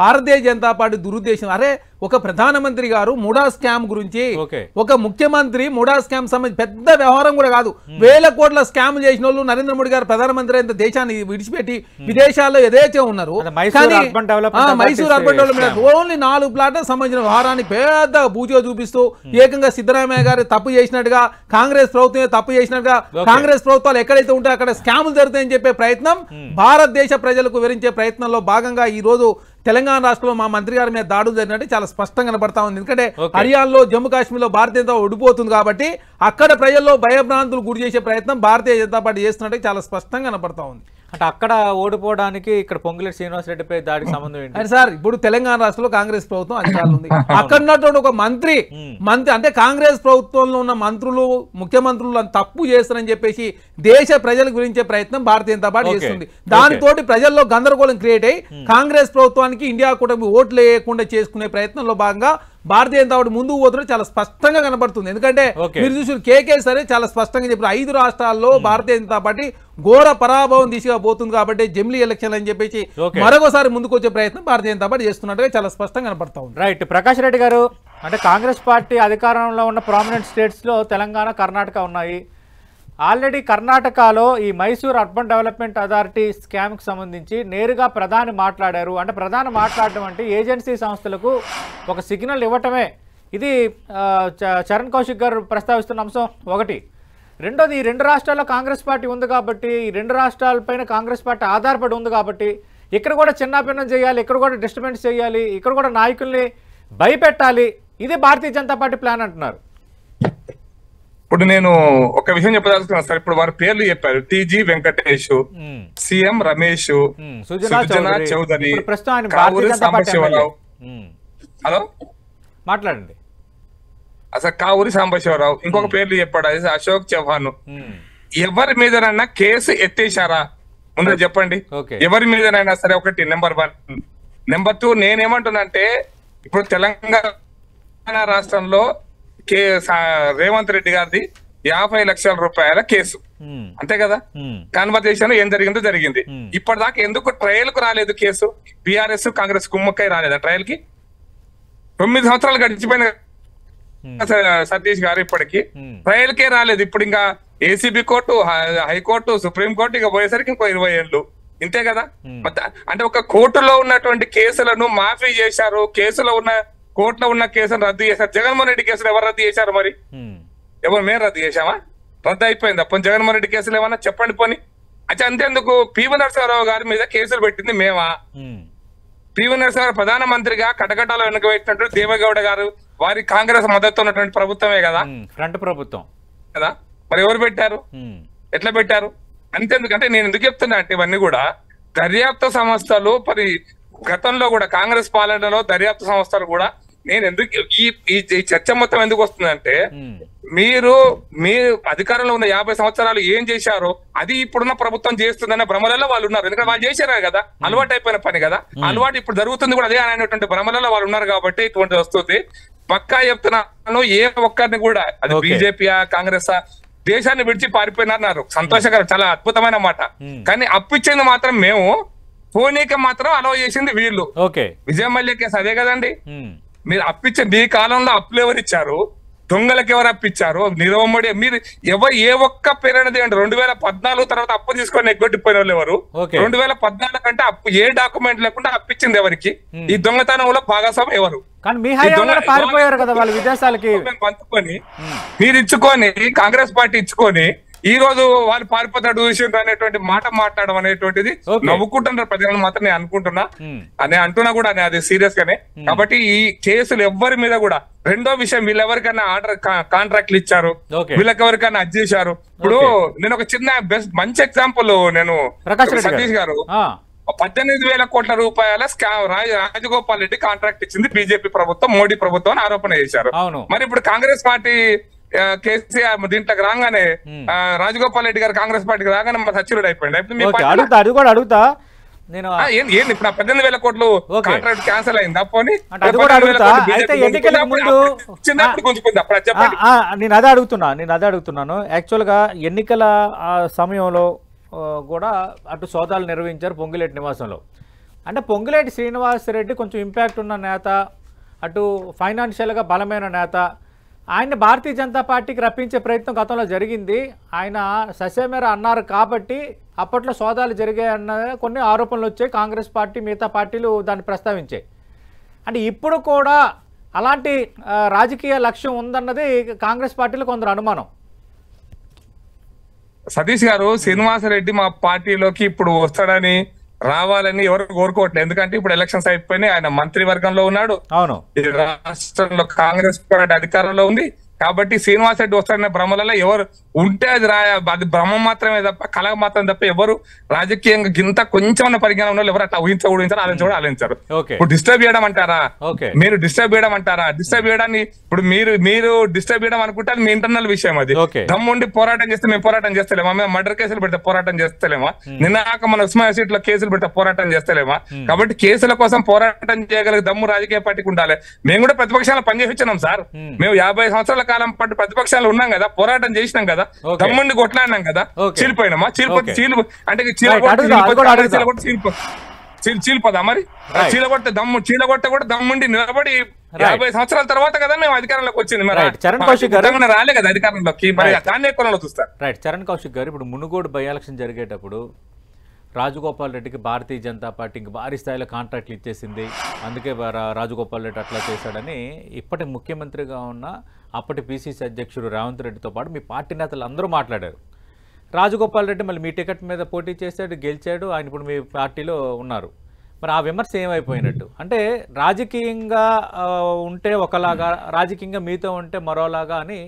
S2: భారతీయ జనతా పార్టీ దురుద్దేశం. అరే, ఒక ప్రధానమంత్రి గారు ముడా స్కామ్ గురించి, ఒక ముఖ్యమంత్రి ముడా స్కామ్ సంబంధించి పెద్ద వ్యవహారం కూడా కాదు, 1000 కోట్ల స్కామ్ చేసిన వాళ్ళు నరేంద్ర మోడీ గారు ప్రధానమంత్రి అయిన దేశాన్ని విడిచిపెట్టి విదేశాల్లో ఎదేచే ఉన్నారు. మైసూర్ అర్బన్ డెవలప్మెంట్ ఓన్లీ 4 ప్లాట్లకు సంబంధించిన వ్యవహారాన్ని పెద్ద బూజుగా చూపిస్తూ ఏకంగా సిద్ధరామయ్య గారు తప్పు చేసినట్టుగా, కాంగ్రెస్ ప్రభుత్వం తప్పు చేసినట్టుగా, కాంగ్రెస్ ప్రభుత్వాలు ఎక్కడైతే ఉంటాయో అక్కడ స్కాములు జరుగుతాయని చెప్పే ప్రయత్నం భారతదేశ ప్రజలకు వివరించే ప్రయత్నంలో భాగంగా ఈ రోజు తెలంగాణ రాష్ట్రంలో మా మంత్రి గారి మీద దాడులు జరిగినట్టు చాలా స్పష్టంగా కనబడతా ఉంది. ఎందుకంటే హర్యానాలో, జమ్మూ కాశ్మీర్లో భారతీయ జనతా ఓడిపోతుంది కాబట్టి అక్కడ ప్రజల్లో భయభ్రాంతులు గురి చేసే ప్రయత్నం భారతీయ జనతా పార్టీ చేస్తున్నట్టు చాలా స్పష్టంగా కనబడతా ఉంది.
S1: అంటే అక్కడ ఓడిపోవడానికి ఇక్కడ పొంగులేటి శ్రీనివాసరెడ్డిపై దాడికి సంబంధం ఏంటి
S2: సార్? ఇప్పుడు తెలంగాణ రాష్ట్రంలో కాంగ్రెస్ ప్రభుత్వం అధికారులు ఉంది. అక్కడ ఉన్నటువంటి ఒక మంత్రి అంటే కాంగ్రెస్ ప్రభుత్వంలో ఉన్న మంత్రులు, ముఖ్యమంత్రులు తప్పు చేస్తారని చెప్పేసి దేశ ప్రజల గురించే ప్రయత్నం భారతీయ జనతా పార్టీ చేస్తుంది. దానితోటి ప్రజల్లో గందరగోళం క్రియేట్ అయ్యి కాంగ్రెస్ ప్రభుత్వానికి ఇండియా కూటమి ఓట్లు వేయకుండా చేసుకునే ప్రయత్నంలో భాగంగా భారతీయ జనతా పార్టీ ముందుకు పోతున్నట్టు చాలా స్పష్టంగా కనబడుతుంది. ఎందుకంటే మీరు చూసిన కేకే సరే చాలా స్పష్టంగా చెప్పారు, 5 రాష్ట్రాల్లో భారతీయ జనతా పార్టీ ఘోర పరాభవం దిశగా పోతుంది కాబట్టి జమిలీ ఎలక్షన్ అని చెప్పేసి మరొకసారి ముందుకు వచ్చే ప్రయత్నం భారతీయ జనతా పార్టీ చేస్తున్నట్టుగా చాలా స్పష్టంగా కనబడతా ఉంది.
S1: రైట్. ప్రకాష్ రెడ్డి గారు, అంటే కాంగ్రెస్ పార్టీ అధికారంలో ఉన్న ప్రామినెంట్ స్టేట్స్ లో తెలంగాణ, కర్ణాటక ఉన్నాయి. ఆల్రెడీ కర్ణాటకలో ఈ మైసూర్ అర్బన్ డెవలప్మెంట్ అథారిటీ స్కామ్కి సంబంధించి నేరుగా ప్రధాని మాట్లాడారు. అంటే ప్రధాని మాట్లాడడం అంటే ఏజెన్సీ సంస్థలకు ఒక సిగ్నల్ ఇవ్వటమే. ఇది చరణ్ కౌశిక్ గారు ప్రస్తావిస్తున్న అంశం ఒకటి. రెండోది, ఈ 2 రాష్ట్రాల్లో కాంగ్రెస్ పార్టీ ఉంది కాబట్టి, ఈ 2 రాష్ట్రాలపైన కాంగ్రెస్ పార్టీ ఆధారపడి ఉంది కాబట్టి ఇక్కడ కూడా చిన్నాభిన్నం చేయాలి, ఇక్కడ కూడా డిస్టర్బెన్స్ చేయాలి, ఇక్కడ కూడా నాయకుల్ని భయపెట్టాలి. ఇది భారతీయ జనతా పార్టీ ప్లాన్ అంటున్నారు.
S3: ఇప్పుడు నేను ఒక విషయం చెప్పదలుచుకున్నాను సార్. ఇప్పుడు వారి పేర్లు చెప్పారు, TG Venkatesh, CM Ramesh, Sujana Chowdary, Kavuri Sambasivarao. Hello,
S1: మాట్లాడండి.
S3: అసలు కావూరి సాంబశివరావు. ఇంకొక పేర్లు చెప్పాడు, అది అశోక్ చౌహాన్. ఎవరి మీదనైనా కేసు ఎత్తేసారా? ముందు చెప్పండి, ఎవరి మీదనైనా సరే. ఒకటి, నెంబర్ 1. నెంబర్ 2, నేనేమంటున్నానంటే ఇప్పుడు తెలంగాణ రాష్ట్రంలో రేవంత్ రెడ్డి గారిది 50 లక్షల రూపాయల కేసు, అంతే కదా? కన్వర్జేషన్ ఏం జరిగిందో జరిగింది. ఇప్పటిదాకా ఎందుకు ట్రయల్ కు రాలేదు కేసు? బీఆర్ఎస్ కాంగ్రెస్ కుమ్మక్కై రాలేదా ట్రయల్ కి? 9 సంవత్సరాలు గడిచిపోయిన సతీష్ గారు ఇప్పటికి ట్రయల్ కే రాలేదు. ఇప్పుడు ఇంకా ACB court, high court, supreme court ఇక పోయేసరికి ఇంకో 20 ఏళ్ళు, ఇంతే కదా? అంటే ఒక కోర్టులో ఉన్నటువంటి కేసులను మాఫీ చేశారు, కేసులో ఉన్న కోర్టులో ఉన్న కేసును రద్దు చేశారు. జగన్మోహన్ రెడ్డి కేసులు ఎవరు రద్దు చేశారు? మరి ఎవరు మేము రద్దు చేశామా? రద్దు అయిపోయింది. అప్పుడు జగన్మోహన్ రెడ్డి కేసులు ఏమన్నా చెప్పండి పోని. అయితే అంతేందుకు పివి నరసింహారావు గారి మీద కేసులు పెట్టింది మేమా? పివి నరసింహారావు ప్రధానమంత్రిగా కటకటాలో వెనుకబెట్టినట్టు దేవేగౌడ గారు వారి కాంగ్రెస్ మద్దతు ఉన్నటువంటి ప్రభుత్వమే కదా,
S1: ఫ్రంట్ ప్రభుత్వం
S3: కదా. మరి ఎవరు పెట్టారు? ఎట్లా పెట్టారు? అంతేందుకంటే నేను ఎందుకు చెప్తున్నా అంటే ఇవన్నీ కూడా దర్యాప్తు సంస్థలు మరి గతంలో కూడా కాంగ్రెస్ పాలనలో దర్యాప్తు సంస్థలు కూడా నేను ఎందుకు ఈ చర్చ మొత్తం ఎందుకు వస్తుందంటే మీరు అధికారంలో ఉన్న 50 సంవత్సరాలు ఏం చేశారో అది ఇప్పుడున్న ప్రభుత్వం చేస్తుందనే భ్రమలలో వాళ్ళు ఉన్నారు. ఎందుకంటే వాళ్ళు చేశారు కదా, అలవాటు అయిపోయిన పని కదా, అలవాటు ఇప్పుడు జరుగుతుంది కూడా అదే అనేటువంటి భ్రమలలో వాళ్ళు ఉన్నారు కాబట్టి ఇటువంటి వస్తుంది. పక్కా చెప్తున్నాను, ఏ ఒక్కరిని కూడా అది బీజేపీయా కాంగ్రెస్ దేశాన్ని విడిచి పారిపోయినారు. సంతోషకరం, చాలా అద్భుతమైన మాట. కానీ అప్పిచ్చింది మాత్రం మేము, పోనీకి మాత్రం అలవ చేసింది వీళ్ళు. విజయ మల్య కేసు అదే కదండి. మీరు అప్పిచ్చే మీ కాలంలో అప్పులు ఎవరు ఇచ్చారు? దొంగలకు ఎవరు అప్పిచ్చారు? నిరవమడి మీరు ఎవరు ఏ ఒక్క పేరైనది అండి. 2014 తర్వాత అప్పు తీసుకొని ఎగ్గొట్టిపోయిన వాళ్ళు ఎవరు? 2014 కంటే అప్పు ఏ డాక్యుమెంట్ లేకుండా అప్పిచ్చింది ఎవరికి? ఈ దొంగతనంలో భాగస్వామి ఎవరు? పంచుకొని మీరు ఇచ్చుకొని కాంగ్రెస్ పార్టీ ఇచ్చుకొని ఈ రోజు వాళ్ళు పారిపోతాడు విషయం అనేటువంటి మాట మాట్లాడడం అనేటువంటిది నవ్వుకుంటున్నారు ప్రజలను మాత్రం నేను అనుకుంటున్నా. అని అంటున్నా కూడా అది సీరియస్ గానే. కాబట్టి ఈ కేసులు ఎవ్వరి మీద కూడా రెండో విషయం, వీళ్ళెవరికైనా ఆర్డర్ కాంట్రాక్ట్లు ఇచ్చారు, వీళ్ళకి ఎవరికైనా అది చేశారు. ఇప్పుడు నేను ఒక చిన్న మంచి ఎగ్జాంపుల్ నేను సతీష్ గారు 18,000 కోట్ల రూపాయల స్కామ్ రాజగోపాల్ రెడ్డి కాంట్రాక్ట్ ఇచ్చింది బీజేపీ ప్రభుత్వం, మోడీ ప్రభుత్వం అని ఆరోపణ చేశారు. మరి ఇప్పుడు కాంగ్రెస్ పార్టీ కేసీఆర్ దీంట్లోకి రాగానే రాజగోపాల్ రెడ్డి గారు కాంగ్రెస్ పార్టీకి రాగానే సచివుడు అయిపోయింది.
S1: నేను
S3: ఇప్పుడు 18,000 కోట్లు కాంట్రాక్ట్ క్యాన్సిల్ అయింది.
S1: నేను అదే అడుగుతున్నాను. యాక్చువల్ గా ఎన్నికల సమయంలో కూడా అటు సోదాలు నిర్వహించారు పొంగులేటి నివాసంలో. అంటే పొంగులేటి శ్రీనివాసరెడ్డి కొంచెం ఇంపాక్ట్ ఉన్న నేత, అటు ఫైనాన్షియల్గా బలమైన నేత. ఆయన భారతీయ జనతా పార్టీకి రప్పించే ప్రయత్నం గతంలో జరిగింది. ఆయన ససేమేర అన్నారు కాబట్టి అప్పట్లో సోదాలు జరిగాయన్న కొన్ని ఆరోపణలు వచ్చాయి. కాంగ్రెస్ పార్టీ మిగతా పార్టీలు దాన్ని ప్రస్తావించాయి. అంటే ఇప్పుడు కూడా అలాంటి రాజకీయ లక్ష్యం ఉందన్నది కాంగ్రెస్ పార్టీలో కొందరు అనుమానం.
S3: సతీష్ గారు, శ్రీనివాసరెడ్డి మా పార్టీలోకి ఇప్పుడు వస్తాడని రావాలని ఎవరు కోరుకోవట్లేదు. ఎందుకంటే ఇప్పుడు ఎలక్షన్స్ అయిపోయినాయి, ఆయన మంత్రివర్గంలో ఉన్నాడు.
S1: అవును,
S3: ఈ రాష్ట్రంలో కాంగ్రెస్ పార్టీ అధికారంలో ఉంది. కాబట్టి శ్రీనివాసరెడ్డి వస్తాడనే భ్రమలలో ఎవరు ఉంటే అది అది భ్రమ మాత్రమే తప్ప కళ మాత్రం తప్ప ఎవరు రాజకీయంగా గింత కొంచెం పరిజ్ఞానం ఎవరు అట్లా ఊహించారు ఆలోచించారు. ఇప్పుడు డిస్టర్బ్ చేయడం అంటారా? మీరు డిస్టర్బ్ చేయడం అంటారా? డిస్టర్బ్ చేయడాన్ని ఇప్పుడు మీరు డిస్టర్బ్ చేయడం అనుకుంటే మీ ఇంటర్నల్ విషయం. అది దమ్ముండి పోరాటం చేస్తే మేము పోరాటం చేస్తలేమా? మేము మర్డర్ కేసులు పెడితే పోరాటం చేస్తలేమా? నిన్నాక మన ఉస్మానియా సీట్ లో కేసులు పెడితే పోరాటం చేస్తలేమా? కాబట్టి కేసుల కోసం పోరాటం చేయగలిగే దమ్ము రాజకీయ పార్టీకి ఉండాలి. మేము కూడా ప్రతిపక్షాలు పనిచేయించినాం సార్. మేము 50 సంవత్సరాల కాలం పాటు ప్రతిపక్షాలు ఉన్నాం కదా, పోరాటం చేసినాం కదా, దమ్ముండి కొట్లాడినాం కదా. చీలిపోయినామా? అంటే చీలిపోదా? మరి చీలగొట్ట కూడా దమ్ముండి నిలబడి 50 సంవత్సరాల తర్వాత కదా మేము అధికారంలోకి వచ్చింది. మరి రాలే కదా అధికారంలోకి, మరి దాన్ని ఎక్కువ చూస్తారు.
S1: రైట్, చరణ్ కౌశిక్ గారు, ఇప్పుడు మునుగోడు బై ఎలక్షన్ జరిగేటప్పుడు రాజగోపాల్ రెడ్డికి భారతీయ జనతా పార్టీ ఇంక భారీ స్థాయిలో కాంట్రాక్ట్లు ఇచ్చేసింది, అందుకే రాజగోపాల్ రెడ్డి అట్లా చేశాడని ఇప్పటి ముఖ్యమంత్రిగా ఉన్న అప్పటి పిసిసి అధ్యక్షుడు రేవంత్ రెడ్డితో పాటు మీ పార్టీ నేతలు అందరూ మాట్లాడారు. రాజగోపాల్ రెడ్డి మళ్ళీ మీ టికెట్ మీద పోటీ చేశాడు, గెలిచాడు, ఆయన ఇప్పుడు మీ పార్టీలో ఉన్నారు. మరి ఆ విమర్శ ఏమైపోయినట్టు? అంటే రాజకీయంగా ఉంటే ఒకలాగా, రాజకీయంగా మీతో ఉంటే మరోలాగా అని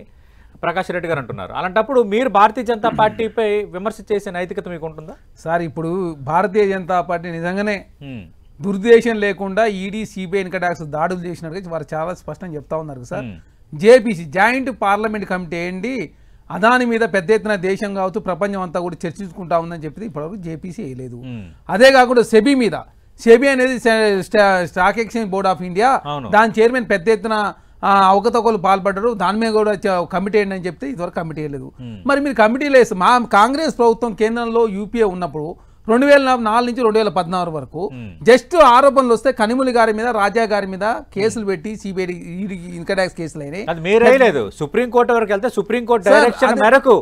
S1: ప్రకాష్ రెడ్డి గారు అంటున్నారు. అలాంటప్పుడు మీరు భారతీయ జనతా పార్టీపై విమర్శ చేసే నైతికత మీకు ఉంటుందా
S2: సార్? ఇప్పుడు భారతీయ జనతా పార్టీ నిజంగానే దుర్దేశం లేకుండా ఈడీ, సిబిఐ, ఇన్కమ్ ట్యాక్స్ దాడులు చేసినట్టుగా వారు చాలా స్పష్టంగా చెప్తా ఉన్నారు sir. JPC joint parliament committee ఏంటి, అదాని మీద పెద్ద ఎత్తున దేశం కావచ్చు ప్రపంచం అంతా కూడా చర్చించుకుంటా ఉందని చెప్పి ఇప్పటివరకు జేపీసీ వేయలేదు. అదే కాకుండా సెబీ మీద, సెబీ అనేది stock exchange board of India, దాని చైర్మన్ పెద్ద ఎత్తున అవకతవకలు పాల్పడ్డారు, దాని మీద కూడా కమిటీ ఏంటి అని చెప్తే ఇదివరకు కమిటీ వేయలేదు. మరి మీరు కమిటీలు వేసి మా కాంగ్రెస్ ప్రభుత్వం కేంద్రంలో యూపీఏ ఉన్నప్పుడు 2004 నుంచి 2014 వరకు జస్ట్ ఆరోపణలు వస్తే కనిములి గారి మీద, రాజా గారి మీద కేసులు పెట్టి సిబిఐ, ఇన్కమ్ ట్యాక్స్ కేసులు అయినాయి.
S1: అది మీరేయలేదు, సుప్రీంకోర్టు వరకు వెళ్తే సుప్రీంకోర్టు డైరెక్షన్ మేరకు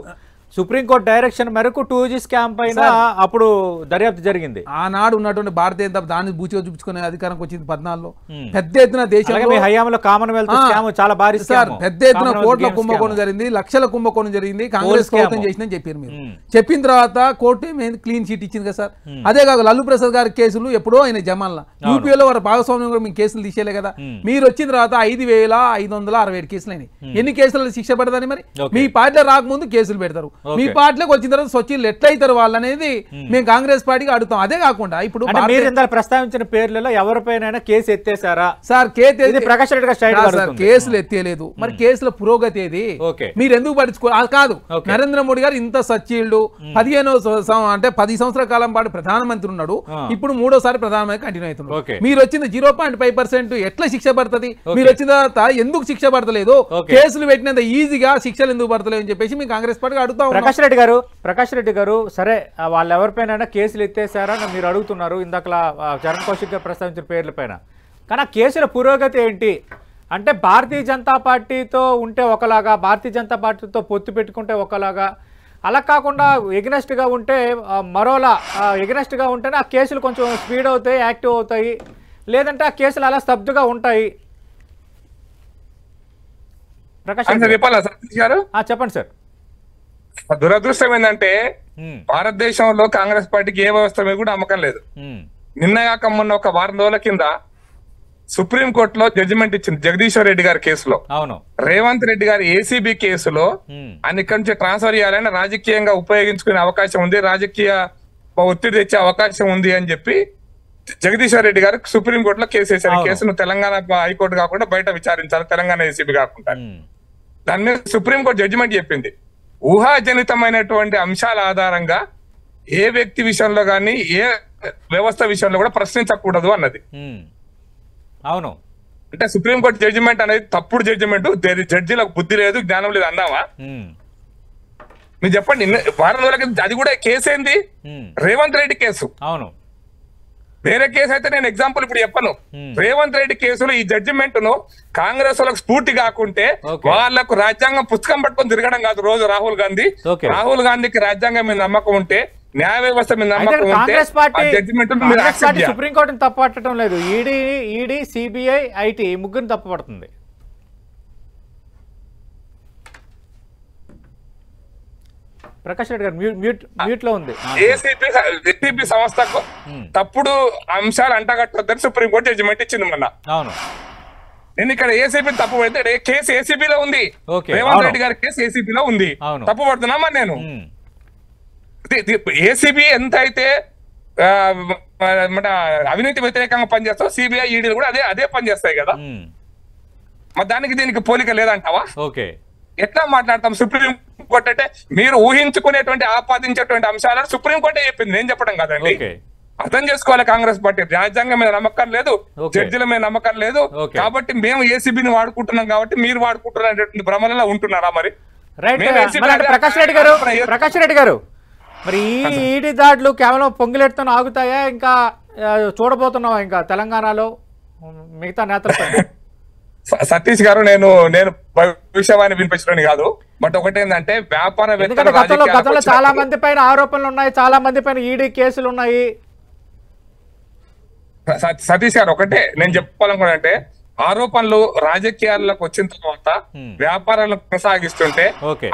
S1: సుప్రీంకోర్టు డైరెక్షన్ మేరకు 2G స్కామ్ పైన అప్పుడు దర్యాప్తు జరిగింది.
S2: ఆనాడు ఉన్నటువంటి భారతీయ జనతా దాన్ని బూచిగా చూపించుకునే అధికారంకి వచ్చింది 14లో. పెద్ద ఎత్తున దేశంలో
S1: హయాంలో కామన్వెల్త్ స్కామ్ చాలా భారీ
S2: సార్, పెద్ద ఎత్తున కోట్ల కుంభకోణం జరిగింది, లక్షల కుంభకోణం జరిగింది, కాంగ్రెస్ ప్రభుత్వం చేసిందని చెప్పారు మీరు. చెప్పిన తర్వాత కోర్టు ఏమైంది, క్లీన్ చీట్ ఇచ్చింది కదా సార్. అదే కాక లల్లు ప్రసాద్ గారి కేసులు ఎప్పుడో ఆయన జమాన్లా యూపీలో వారి భాగస్వామ్యం కూడా మీకు కేసులు తీసేయలే కదా. మీరు వచ్చిన తర్వాత 5,567 కేసులు అయినాయి. ఎన్ని కేసులు శిక్ష పడదని మరి మీ పార్టీలో రాకముందు కేసులు పెడతారు, మీ పార్టీలోకి వచ్చిన తర్వాత స్వచ్ఛీలు ఎట్లయితారు వాళ్ళు అనేది మేము కాంగ్రెస్ పార్టీకి అడుగుతాం. అదే కాకుండా ఇప్పుడు
S1: ప్రస్తావించిన పేర్లలో ఎవరిపైన కేసు ఎత్తేసారా
S2: సార్?
S1: ప్రకాష్ రెడ్డి గారు
S2: కేసులు ఎత్తేయలేదు, మరి కేసుల పురోగతి ఏది మీరు ఎందుకు పట్టించుకోవాలి? కాదు, నరేంద్ర మోడీ గారు ఇంత సచ్చీల్డ్ 10 సంవత్సరాల కాలం పాటు ప్రధానమంత్రి ఉన్నాడు, ఇప్పుడు 3వ ప్రధానమంత్రి కంటిన్యూ అవుతున్నాడు. మీరు వచ్చింది 0.5% ఎట్లా శిక్ష పడుతుంది? మీరు వచ్చిన తర్వాత ఎందుకు శిక్ష పడతలేదు? కేసులు పెట్టినంత ఈజీగా శిక్షలు ఎందుకు పడతలేదు అని చెప్పేసి మేము కాంగ్రెస్ పార్టీకి అడుగుతాం.
S1: ప్రకాష్ రెడ్డి గారు సరే, వాళ్ళు ఎవరిపైన కేసులు ఎత్తేసారని మీరు అడుగుతున్నారు, ఇందాక చరణ్ కౌశిక్ గారు ప్రస్తావించిన పేర్ల పైన. కానీ ఆ కేసుల పురోగతి ఏంటి అంటే భారతీయ జనతా పార్టీతో ఉంటే ఒకలాగా, భారతీయ జనతా పార్టీతో పొత్తు పెట్టుకుంటే ఒకలాగా, అలా కాకుండా ఎగ్నెస్ట్గా ఉంటే మరోలా, ఎగ్నెస్ట్గా ఉంటేనే ఆ కేసులు కొంచెం స్పీడ్ అవుతాయి, యాక్టివ్ అవుతాయి, లేదంటే ఆ కేసులు అలా స్తబ్దుగా ఉంటాయి. ప్రకాష్
S3: గారు
S1: చెప్పండి సార్.
S3: దురదృష్టం ఏంటంటే భారతదేశంలో కాంగ్రెస్ పార్టీకి ఏ వ్యవస్థ మీద కూడా నమ్మకం లేదు. నిన్నగాక మొన్న ఒక వారం రోజుల కింద సుప్రీంకోర్టులో జడ్జిమెంట్ ఇచ్చింది జగదీశ్వర్ రెడ్డి గారి కేసులో.
S1: అవును,
S3: రేవంత్ రెడ్డి గారి ఏసీబీ కేసులో ఆయన ఇక్కడి నుంచి ట్రాన్స్ఫర్ చేయాలని రాజకీయంగా ఉపయోగించుకునే అవకాశం ఉంది, రాజకీయ ఒత్తిడి తెచ్చే అవకాశం ఉంది అని చెప్పి జగదీశ్వర్ రెడ్డి గారు సుప్రీంకోర్టులో కేసు వేశారు. ఈ కేసును తెలంగాణ హైకోర్టు కాకుండా బయట విచారించాలి, తెలంగాణ ఏసీబీ కాకుండా. దాని మీద సుప్రీంకోర్టు జడ్జిమెంట్ చెప్పింది, ఊహాజనితమైనటువంటి అంశాల ఆధారంగా ఏ వ్యక్తి విషయంలో కానీ ఏ వ్యవస్థ విషయంలో కూడా ప్రశ్నించకూడదు అన్నది.
S1: అవును,
S3: అంటే సుప్రీంకోర్టు జడ్జిమెంట్ అనేది తప్పుడు జడ్జిమెంట్, జడ్జిలకు బుద్ధి లేదు, జ్ఞానం లేదు అన్నావా? మీరు చెప్పండి. వారం రోజులకి అది కూడా కేసు ఏంది? రేవంత్ రెడ్డి కేసు.
S1: అవును,
S3: వేరే కేసు అయితే నేను ఎగ్జాంపుల్ ఇప్పుడు చెప్పను. రేవంత్ రెడ్డి కేసులో ఈ జడ్జిమెంట్ ను కాంగ్రెస్ వాళ్ళకి స్ఫూర్తి కాకుంటే వాళ్లకు రాజ్యాంగం పుస్తకం పట్టుకొని తిరగడం కాదు రోజు రాహుల్ గాంధీకి రాజ్యాంగం మీద నమ్మకం ఉంటే, న్యాయ వ్యవస్థ మీద నమ్మకం ఉంటే జడ్జిమెంట్
S1: సుప్రీంకోర్టుని తప్పట్టడం లేదు. ఈడీ, సిబిఐ, ఐటీ ముగ్గురిని తప్పపడుతుంది. ప్రకాష్ రెడ్డి గారు మ్యూట్ లో ఉంది.
S3: ఏసీబీ సంస్థకు తప్పుడు అంశాలు అంటగట్టొద్దని సుప్రీంకోర్టు జడ్జిమెంట్ ఇచ్చింది మొన్న.
S1: అవును,
S3: నేను ఇక్కడ ఏసీబీ తప్పు పడితే కేసు ఏసీబీలో ఉంది, రేవంత్ రెడ్డి గారి కేసు ఏసీబీలో ఉంది, తప్పు పడుతున్నామా? నేను ఏసీబీ ఎంత అయితే అవినీతి వ్యతిరేకంగా పనిచేస్తావు, సిబిఐ, ఈడీలు కూడా అదే పనిచేస్తాయి కదా. మరి దానికి దీనికి పోలిక లేదంటావా? ఎట్లా మాట్లాడతాం? సుప్రీం కోర్టు అంటే మీరు ఊహించుకునేటువంటి ఆపాదించేటువంటి అంశాలను సుప్రీంకోర్టే చెప్పింది, నేను చెప్పడం కదండి. అర్థం చేసుకోవాలి, కాంగ్రెస్ పార్టీ రాజ్యాంగం మీద నమ్మకం లేదు, జడ్జిల మీద నమ్మకం లేదు, కాబట్టి మేము ఏసీబీని వాడుకుంటున్నాం కాబట్టి మీరు వాడుకుంటున్నటువంటి భ్రమలలో ఉంటున్నారా? మరి
S1: ప్రకాష్ రెడ్డి గారు మరి ఈ ఈడీ దాడులు కేవలం పొంగిలెట్టుతో ఆగుతాయా, ఇంకా చూడబోతున్నావా ఇంకా తెలంగాణలో మిగతా నేతలపై?
S3: సతీష్ గారు, నేను భవిష్యవాణి వినిపించడానికి కాదు, బట్ ఒకటేంటంటే
S1: గతంలో చాలా మంది పైన ఆరోపణలు ఉన్నాయి, చాలా మంది పైన ఈడీ కేసులు ఉన్నాయి.
S3: సతీష్ గారు, ఒకటే నేను చెప్పుకోవాలనుకుంటే, ఆరోపణలు రాజకీయాల్లోకి వచ్చిన తర్వాత వ్యాపారాలను కొనసాగిస్తుంటే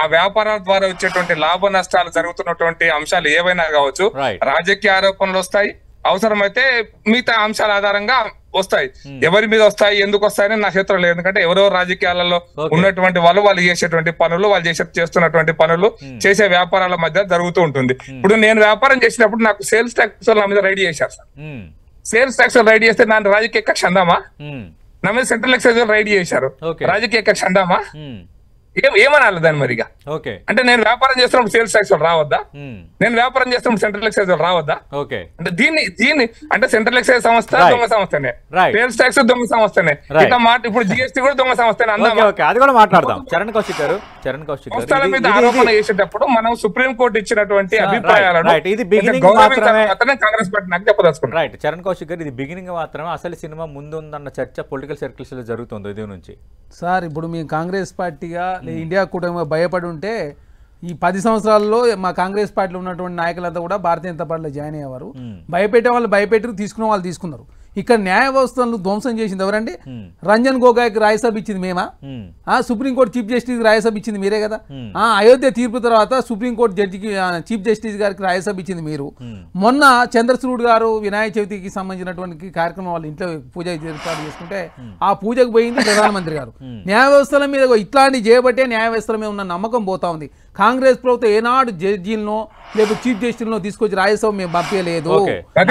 S3: ఆ వ్యాపారాల ద్వారా వచ్చేటువంటి లాభ నష్టాలు జరుగుతున్నటువంటి అంశాలు ఏవైనా కావచ్చు, రాజకీయ ఆరోపణలు వస్తాయి, అవసరమైతే మిగతా అంశాల ఆధారంగా వస్తాయి. ఎవరి మీద వస్తాయి, ఎందుకు వస్తాయని నా చేతిలో లేదు. ఎందుకంటే ఎవరెవరు రాజకీయాలలో ఉన్నటువంటి వాళ్ళు చేసేటువంటి పనులు, వాళ్ళు చేస్తున్నటువంటి పనులు, చేసే వ్యాపారాల మధ్య జరుగుతూ ఉంటుంది. ఇప్పుడు నేను వ్యాపారం చేసినప్పుడు నాకు సేల్స్ ట్యాక్స్ నా మీద రైడ్ చేశారు సార్. సేల్స్ ట్యాక్స్ రైడ్ చేస్తే నా రాజకీయ కక్ష అందామా? నా మీద సెంట్రల్ ఎక్సైజ్ రైడ్ చేశారు, రాజకీయ కక్ష అందామా? ఏమనాలి దాన్ని మరిగా? అంటే నేను వ్యాపారం చేస్తున్నప్పుడు సేల్స్ ట్యాక్స్ రావద్దా? నేను వ్యాపారం చేస్తున్నప్పుడు సెంట్రల్ ఎక్సైజ్ రావద్దా? అంటే దీన్ని అంటే సెంట్రల్ ఎక్సైజ్ సంస్థ దొంగ సంస్థనే, సేల్స్ ట్యాక్స్ దొంగ సంస్థనే, ఇట్లా మాట ఇప్పుడు జిఎస్టీ కూడా దొంగ సంస్థనే.
S1: అది కూడా మాట్లాడదాం. చరణ్ కౌశిక్ గారు
S3: సంస్థల మీద ఆరోపణ చేసేటప్పుడు మనం సుప్రీం కోర్టు ఇచ్చినటువంటి అభిప్రాయాలను కాంగ్రెస్ పార్టీ నాకు చెప్పదలుచుకున్నాం.
S1: రైట్, చరణ్ కౌశిక్ గారు, ఇది బిగినింగ్ మాత్రమే, అసలు సినిమా ముందుందన్న చర్చ పొలిటికల్ సర్కిల్స్ లో జరుగుతుంది. ఇది నుంచి
S2: సార్ ఇప్పుడు మీ కాంగ్రెస్ పార్టీగా ఇండియా కూటమి భయపడి ఉంటే ఈ 10 సంవత్సరాల్లో మా కాంగ్రెస్ పార్టీలో ఉన్నటువంటి నాయకులంతా కూడా భారతీయ జనతా పార్టీలో జాయిన్ అయ్యేవారు. భయపెట్టే వాళ్ళు భయపెట్టి తీసుకున్న వాళ్ళు తీసుకున్నారు. ఇక్కడ న్యాయ వ్యవస్థలను ధ్వంసం చేసింది ఎవరండి? రంజన్ గొగోయ్కి రాజ్యసభ ఇచ్చింది మేమా? సుప్రీంకోర్టు చీఫ్ జస్టిస్ రాజ్యసభ ఇచ్చింది మీరే కదా. అయోధ్య తీర్పు తర్వాత సుప్రీంకోర్టు జడ్జికి చీఫ్ జస్టిస్ గారికి రాజ్యసభ ఇచ్చింది మీరు. మొన్న చంద్రచూడ్ గారు వినాయక చవితికి సంబంధించినటువంటి కార్యక్రమం వాళ్ళ ఇంట్లో పూజ ఏర్పాటు చేసుకుంటే ఆ పూజకు పోయింది ప్రధానమంత్రి గారు. న్యాయ వ్యవస్థల మీద ఇట్లాంటి చేయబట్టే న్యాయ వ్యవస్థల మీద ఉన్న నమ్మకం పోతా ఉంది. కాంగ్రెస్ ప్రభుత్వం ఏనాడు జడ్జీలను లేకపోతే చీఫ్ జస్టిస్ తీసుకొచ్చి రాజ్యసభ మేము పంపించలేదు.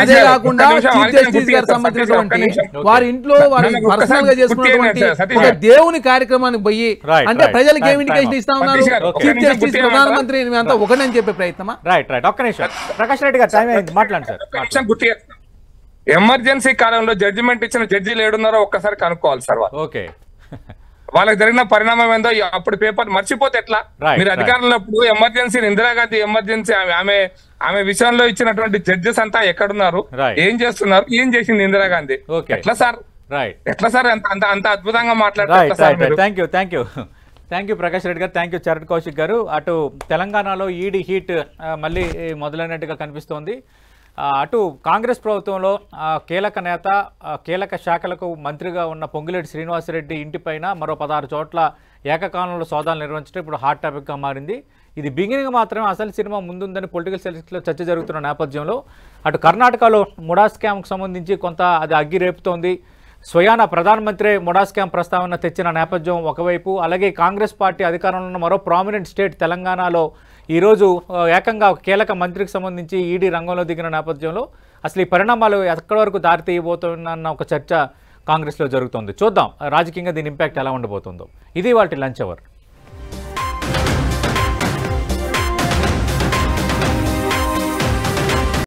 S2: అదే కాకుండా చీఫ్ జస్టిస్ గారికి సంబంధించినటువంటి వారి ఇంట్లో వారి పర్సనల్ గా చేసుకున్నటువంటి ఒక దేవుని కార్యక్రమానికి పోయి అంటే ప్రజలకు ఏం ఇండికేషన్ ఇస్తా ఉన్నారు? చీఫ్ జస్టిస్ ప్రధానమంత్రి అంతా ఒకటని చెప్పే ప్రయత్నమా?
S1: ప్రకాష్ రెడ్డి గారు మాట్లాడండి.
S3: ఎమర్జెన్సీ కాలంలో జడ్జిమెంట్ ఇచ్చిన జడ్జీలు ఏడున్నారో ఒక్కసారి కనుక్కోవాలి సార్.
S1: ఓకే,
S3: వాళ్ళకి జరిగిన పరిణామం ఏందో అప్పుడు పేపర్ మర్చిపోతే ఎట్లా? మీరు అధికారంలో అప్పుడు ఎమర్జెన్సీ ఇందిరాగాంధీ ఎమర్జెన్సీ ఆమె విషయంలో ఇచ్చినటువంటి జడ్జెస్ అంతా ఎక్కడున్నారు, ఏం చేస్తున్నారు, ఏం చేసింది ఇందిరాగాంధీ? ఎట్లా సార్ ఎట్లా సార్ అంత అద్భుతంగా మాట్లాడారు?
S1: థ్యాంక్ యూ ప్రకాష్ రెడ్డి గారు, థ్యాంక్ యూ చరణ్ కౌశిక్ గారు. అటు తెలంగాణలో ఈడీ హీట్ మళ్ళీ మొదలైనట్టుగా కనిపిస్తోంది. అటు కాంగ్రెస్ ప్రభుత్వంలో కీలక నేత కీలక శాఖలకు మంత్రిగా ఉన్న పొంగులేటి శ్రీనివాసరెడ్డి ఇంటిపైన మరో 16 చోట్ల ఏకకాలంలో సోదాలు నిర్వహించడం ఇప్పుడు హాట్ టాపిక్గా మారింది. ఇది బిగినింగ్ మాత్రమే, అసలు సినిమా ముందుందని పొలిటికల్ సైన్స్లో చర్చ జరుగుతున్న నేపథ్యంలో అటు కర్ణాటకలో ముడా స్కామ్కు సంబంధించి కొంత అది అగ్గి రేపుతోంది. స్వయాన ప్రధానమంత్రి ముడా స్కామ్ ప్రస్తావన తెచ్చిన నేపథ్యం ఒకవైపు, అలాగే కాంగ్రెస్ పార్టీ అధికారంలో ఉన్న మరో ప్రామినెంట్ స్టేట్ తెలంగాణలో ఈరోజు ఏకంగా కీలక మంత్రికి సంబంధించి ఈడీ రంగంలో దిగిన నేపథ్యంలో అసలు ఈ పరిణామాలు ఎక్కడి వరకు దారితీయబోతున్న ఒక చర్చ కాంగ్రెస్లో జరుగుతోంది. చూద్దాం రాజకీయంగా దీని ఇంపాక్ట్ ఎలా ఉండబోతుందో. ఇది వాటి లంచ్ అవర్.